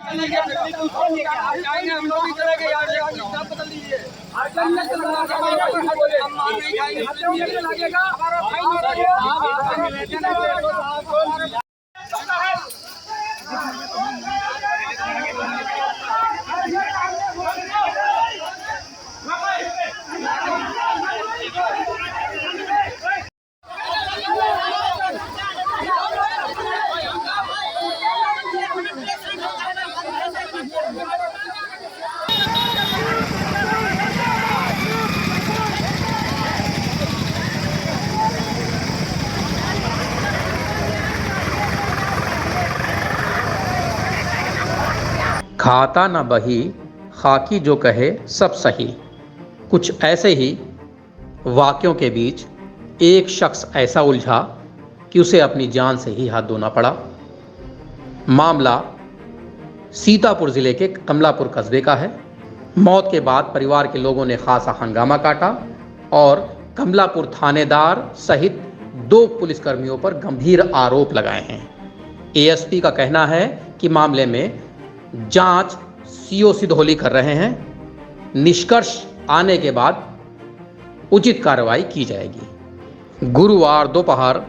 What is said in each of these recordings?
हम लोग भी चले गए यार, आप बदल दीजिए। खाता न बही खाकी जो कहे सब सही। कुछ ऐसे ही वाक्यों के बीच एक शख्स ऐसा उलझा कि उसे अपनी जान से ही हाथ धोना पड़ा। मामला सीतापुर ज़िले के कमलापुर कस्बे का है। मौत के बाद परिवार के लोगों ने खासा हंगामा काटा और कमलापुर थानेदार सहित 2 पुलिसकर्मियों पर गंभीर आरोप लगाए हैं। एएसपी का कहना है कि मामले में जांच सीओ सिधौली कर रहे हैं। निष्कर्ष आने के बाद उचित कार्रवाई की जाएगी। गुरुवार दोपहर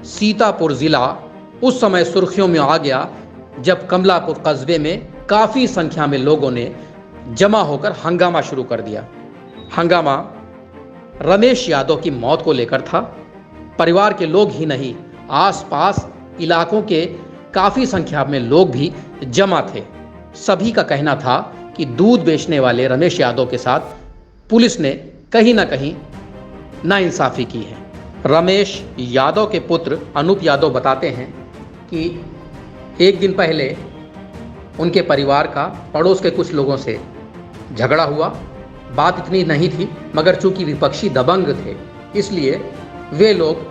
सीतापुर जिला उस समय सुर्खियों में आ गया जब कमलापुर कस्बे में काफी संख्या में लोगों ने जमा होकर हंगामा शुरू कर दिया। हंगामा रमेश यादव की मौत को लेकर था। परिवार के लोग ही नहीं, आसपास इलाकों के काफी संख्या में लोग भी जमा थे। सभी का कहना था कि दूध बेचने वाले रमेश यादव के साथ पुलिस ने कहीं ना कहीं नाइंसाफी की है। रमेश यादव के पुत्र अनूप यादव बताते हैं कि एक दिन पहले उनके परिवार का पड़ोस के कुछ लोगों से झगड़ा हुआ। बात इतनी नहीं थी, मगर चूंकि विपक्षी दबंग थे इसलिए वे लोग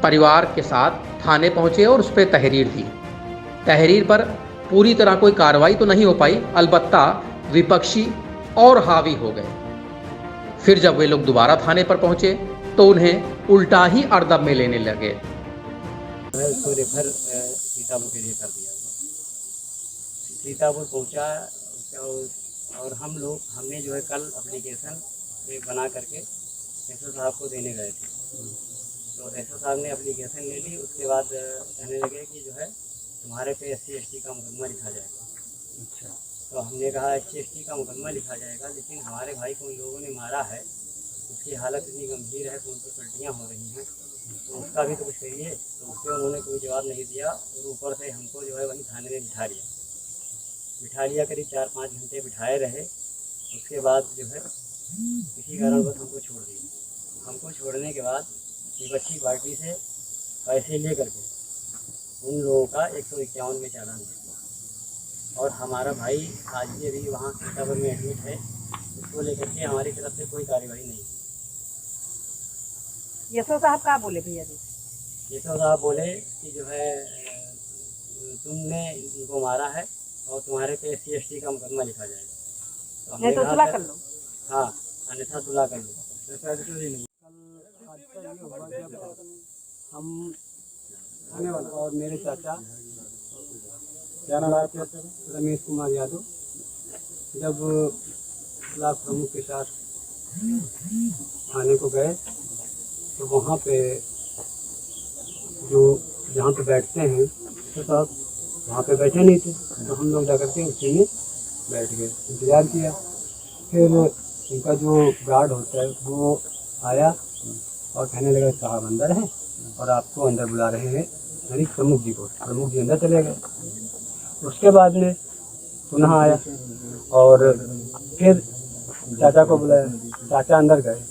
परिवार के साथ थाने पहुंचे और उस पर तहरीर दी। तहरीर पर पूरी तरह कोई कार्रवाई तो नहीं हो पाई, अलबत्ता विपक्षी और हावी हो गए। फिर जब वे लोग दोबारा थाने पर पहुंचे तो उन्हें उल्टा ही अड़दब में लेने लगे। उसको रेफर सीतापुर के लिए कर दिया। सीतापुर पहुंचा और हमने जो है कल एप्लीकेशन बना करके एसओ साहब को देने गए थे। तो एसओ साहब ने एप्लीकेशन ले ली। उसके बाद कहने लगे कि जो है तुम्हारे पे SC/ST का मुकदमा लिखा जाएगा। अच्छा, तो हमने कहा SC/ST का मुकदमा लिखा जाएगा, लेकिन हमारे भाई को उन लोगों ने मारा है, उसकी हालत इतनी गंभीर है कि उनकी पलटियाँ हो रही हैं, तो उसका भी तो कुछ करिए। तो उससे उन्होंने कोई जवाब नहीं दिया और ऊपर से हमको जो है वहीं थाने में बिठा लिया। करीब 4-5 घंटे बिठाए रहे। उसके बाद जो है किसी कारणवश हमको छोड़ दिया। हमको छोड़ने के बाद विपक्षी पार्टी से पैसे ले करके उन लोगों का 151 में चालान दिया। और हमारा भाई आज भी अभी वहाँ सीतापुर में एडमिट है। उसको लेकर के हमारी तरफ से कोई कार्रवाई नहीं। एसओ साहब क्या बोले भैया जी? एसओ साहब बोले कि जो है तुमने इनको मारा है और तुम्हारे पे SC/ST का मुकदमा लिखा जाएगा। तो हमने तो सुलह कर लो। हाँ, अन्यथा सुलह कर लो। हम आने वाला और मेरे चाचा क्या नाम है रमेश कुमार यादव जब ब्लॉक प्रमुख के साथ थाने को गए तो वहाँ पे जो जहाँ पे बैठते हैं तो सब वहाँ पे बैठे नहीं थे। तो हम लोग जाकर के उसी में बैठ गए, इंतज़ार किया। फिर उनका जो गार्ड होता है वो आया और कहने लगा साहब अंदर हैं और आपको अंदर बुला रहे हैं, यानी प्रमुख जी को। प्रमुख जी अंदर चले गए। उसके बाद में पुनः आया और फिर चाचा को बुलाया। चाचा अंदर गए।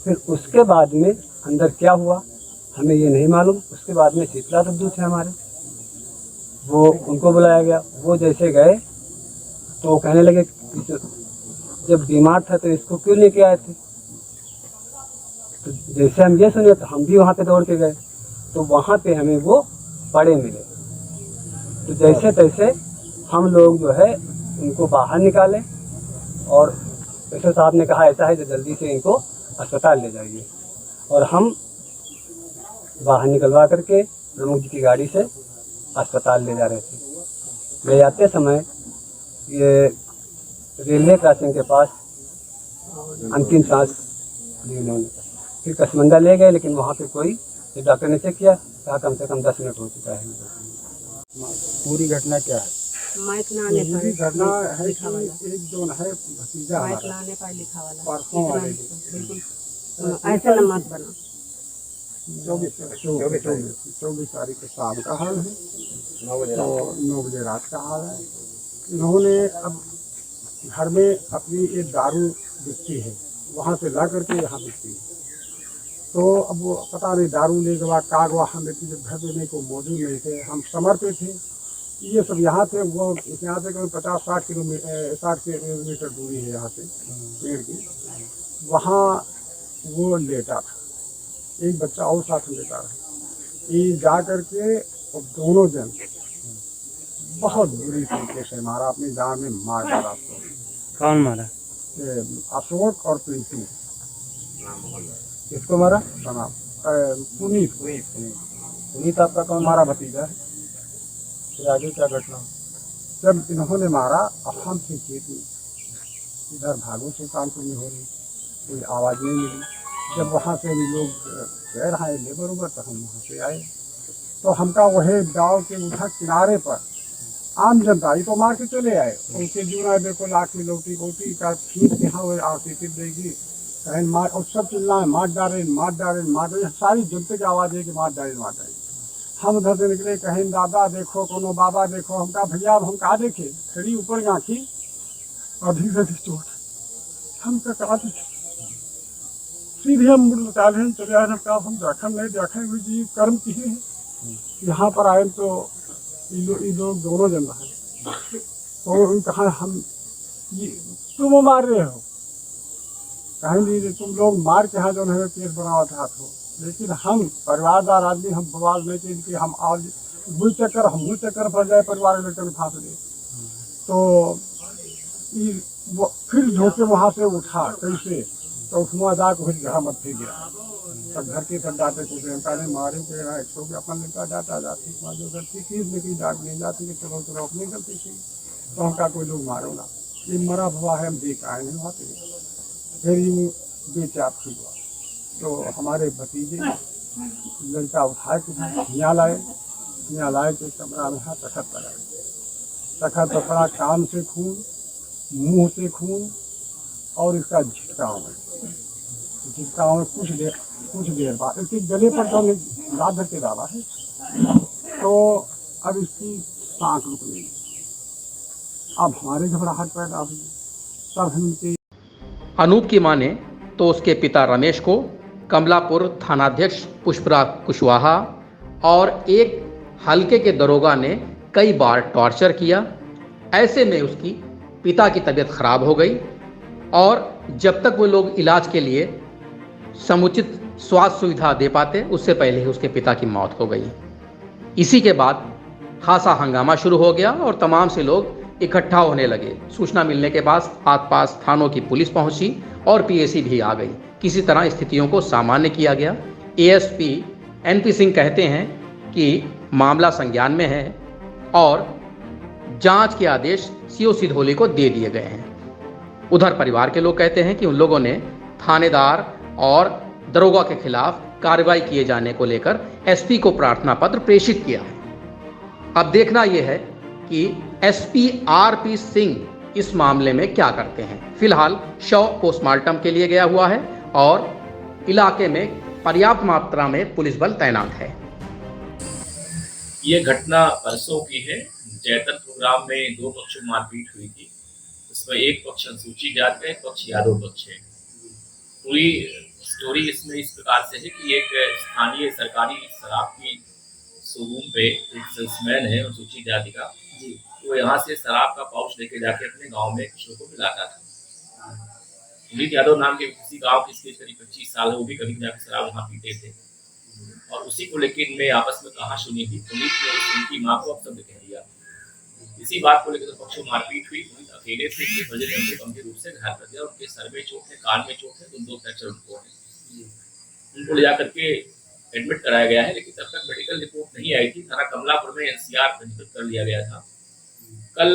फिर उसके बाद में अंदर क्या हुआ हमें ये नहीं मालूम। उसके बाद में शीतला सब्दू थे हमारे, वो उनको बुलाया गया। वो जैसे गए तो कहने लगे जब बीमार था तो इसको क्यों लेके आए थे। तो जैसे हम ये सुने तो हम भी वहाँ पे दौड़ के गए। तो वहाँ पे हमें वो पड़े मिले। तो जैसे तैसे हम लोग जो है इनको बाहर निकाले और एसओ साहब ने कहा ऐसा है तो जल्दी से इनको अस्पताल ले जाइए। और हम बाहर निकलवा करके प्रमुख जी की गाड़ी से अस्पताल ले जा रहे थे। ले जाते समय ये रेलवे क्रॉसिंग के पास अंतिम सांस ली उन्होंने। फिर कसमंदा ले गए, लेकिन वहाँ पे कोई डॉक्टर ने चेक किया, कहा कम से कम 10 मिनट हो चुका है। पूरी घटना क्या है? माइक ना आने पर घटना है कि एक जो है भतीजा माइक हमारा ना आने पर लिखा वाला परसों वाले बिल्कुल ऐसे न मत बना। 24 तारीख को शाम का हाल है, तो 9 बजे रात का हाल है। इन्होंने अब घर में अपनी एक दारू बिकती है, वहाँ से ला करके यहाँ बिकती है। तो अब वो पता नहीं दारू ले गवा का गवा, हम जब घर पे नहीं को मौजूद नहीं थे, हम समर पे थे, ये सब यहाँ से वो यहाँ से करीब 50-60 किलोमीटर 60 किलोमीटर दूरी है यहाँ से पेड़ की। वहाँ वो लेटा था, एक बच्चा और साथ में लेटा रहा। ये जा करके और दोनों जन बहुत बुरी तरीके से मारा, अपनी जान में मार डाला। उसको कौन मारा? अशोक और प्रिंसी। किसको मारा? सना पुनीत पुनीत आपका कौन? हमारा भतीजा है। फिर आगे क्या घटना? जब इन्होंने मारा, अब हम थे खेत में, इधर भागो से कानपुर में हो रही, कोई आवाज़ नहीं मिली। जब वहाँ से भी लोग कह रहे हैं लेबर उबर, तो हम वहाँ से आए, तो हमका वही गाँव के उधर किनारे पर आम जनता ये तो मार के चले आए। उनके जीवन देखो लाख में लौटी बोटी का फीस यहाँ आती फिर देगी, कहीं मार, और सब चिल्लाए मार डाले मार डाले मार डाले, सारी जनता की आवाज़ है कि मार डाले मार डाले। हम उधर से निकले, कहीं दादा देखो, कोनो बाबा देखो, हम कहा भैया अब हम कहा देखे, खड़ी ऊपर आँखी अधिक से अधिक चोट, हम कहा सीधे हम मुड़ डाले चले आए। हम देखा नहीं देखा हुई जी कर्म किए हैं, यहाँ पर आए तो ये लोग दोनों जन रहे, तो कहा हम ये तुम मार रहे हो, कहेंगे तुम लोग मार के यहाँ जो है केस बनावा था हो, लेकिन हम परिवारदार आदमी, हम बवाल नहीं चाहिए कि हम आज बुल चक्कर फंस जाए, परिवार के लेकर फांस दे। तो वो फिर झोंके वहाँ से उठा कैसे, तो उसमें जा के घर मत फिर गया। सब घर के सब डाटे कूटे, हमका नहीं मारे के रहा 100 के अपन लड़का डाटा जाती जो गलती की, लेकिन डांट नहीं जाती कि चलो चलो अपनी गलती थी, तो हमका कोई लोग मारो ना, ये मरा हुआ है हम देख आए नहीं वहाँ पे। फिर यूँ बेचाप हुआ, तो हमारे भतीजे लड़का उठाए के यहाँ लाए के कमरा में हाथ तखत पड़ा, कान से खून, मुंह से खून, और इसका झिटकाव में कुछ देर बाद इसके गले पर तो रात भर के डाला है, तो अब इसकी सांस रुक गई। अब हमारे घबराहट पैदा हुई, तब हम इनके अनूप की माने तो उसके पिता रमेश को कमलापुर थानाध्यक्ष पुष्पराज कुशवाहा और एक हल्के के दरोगा ने कई बार टॉर्चर किया। ऐसे में उसकी पिता की तबीयत खराब हो गई और जब तक वो लोग इलाज के लिए समुचित स्वास्थ्य सुविधा दे पाते, उससे पहले ही उसके पिता की मौत हो गई। इसी के बाद खासा हंगामा शुरू हो गया और तमाम से लोग इकट्ठा होने लगे। सूचना मिलने के बाद आसपास थानों की पुलिस पहुंची और पीएसी भी आ गई। किसी तरह स्थितियों को सामान्य किया गया। एएसपी एनपी सिंह कहते हैं कि मामला संज्ञान में है और जांच के आदेश सीओ सिधौली को दे दिए गए हैं। उधर परिवार के लोग कहते हैं कि उन लोगों ने थानेदार और दरोगा के खिलाफ कार्रवाई किए जाने को लेकर एसपी को प्रार्थना पत्र प्रेषित किया है। अब देखना यह है कि एसपी आरपी सिंह इस मामले में क्या करते हैं। फिलहाल शव पोस्टमार्टम के लिए गया हुआ है और इलाके में पर्याप्त मात्रा में पुलिस बल तैनात है। ये घटना परसों की है। जैतन प्रोग्राम में 2 पक्षों में मारपीट हुई थी। इसमें एक पक्ष अनुसूचित जाति का, एक पक्ष यादव पक्ष है। पूरी स्टोरी इसमें इस प्रकार से है कि एक स्थानीय सरकारी शराब की शोरूम पे एक सेल्समैन है अनुसूचित जाति का, वो यहाँ से शराब का पाउच लेके जाके अपने गांव में कुछ लोगों को पिलाता था। पुनीत यादव नाम के किसी गांव की, इसके करीब 25 साल है, वो भी कभी जाके शराब वहाँ पीते थे और उसी को लेकर इनमें आपस में कहा सुनी थी। पुनीत ने उनकी माँ को अपशब्द कह दिया। इसी बात को लेकर तो पक्षों मारपीट हुई। पुनीत अकेले थे, वजह ने उनको गंभीर रूप से घायल कर दिया। उनके सर में चोट है, कान में चोट है, तो 2 फ्रैक्चर उनको है। उनको ले जाकर के एडमिट कराया गया है, लेकिन तब तक मेडिकल रिपोर्ट नहीं आई थी। थाना कमलापुर में एनसीआर पंजीकृत कर लिया गया था। कल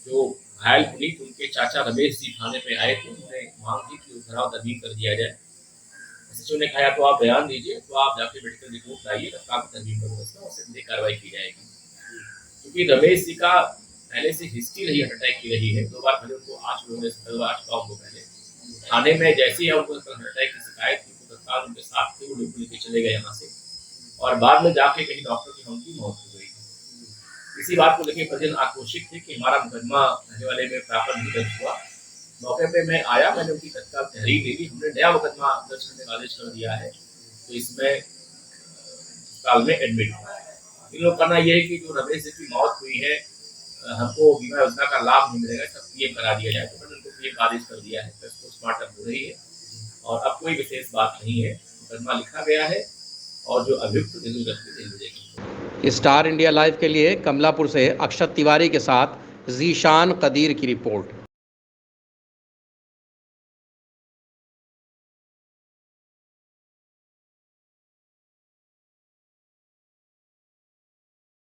जो घायल पुनीत उनके चाचा रमेश जी थाने पे आए थे, उन्होंने मांग की कि उपद्रव तदबीर कर दिया जाए। सचिव ने कहा तो आप बयान दीजिए, तो आप जाके मेडिकल रिपोर्ट लाइए, तत्काल तदबीर बंदोबस्त उससे कार्रवाई की जाएगी। क्योंकि रमेश जी का पहले से हिस्ट्री रही हार्ट अटैक की रही है, 2 बार पहले उनको आ चुका उनको पहले थाने में जैसे ही उनको हार्ट अटैक की शिकायत की तो तत्काल उनके साथ थे, वो लेके चले गए यहाँ से और बाद में जाके कहीं डॉक्टर की उनकी मौत हो गई। इसी बात को लेकर परिजन आक्रोशित थे कि हमारा मुकदमा रहने वाले में प्राप्त नहीं दर्ज हुआ। मौके पे मैं आया, मैंने उनकी तत्काल तहरीर ले ली, हमने नया मुकदमा दर्ज करने का आदेश कर दिया है, तो इसमें अस्पताल में एडमिट हुआ। इन लोग कहना यह है कि जो रमेश जी की मौत हुई है, हमको बीमा योजना का लाभ नहीं मिलेगा, सब पीएम करा दिया जाए, तो मैंने उनको पीएम का आदेश कर दिया है। पोस्टमार्टम हो रही है और अब कोई विशेष बात नहीं है, मुकदमा लिखा गया है और जो अभियुक्त जेल भेजेंगे। स्टार इंडिया लाइव के लिए कमलापुर से अक्षत तिवारी के साथ जीशान कदीर की रिपोर्ट।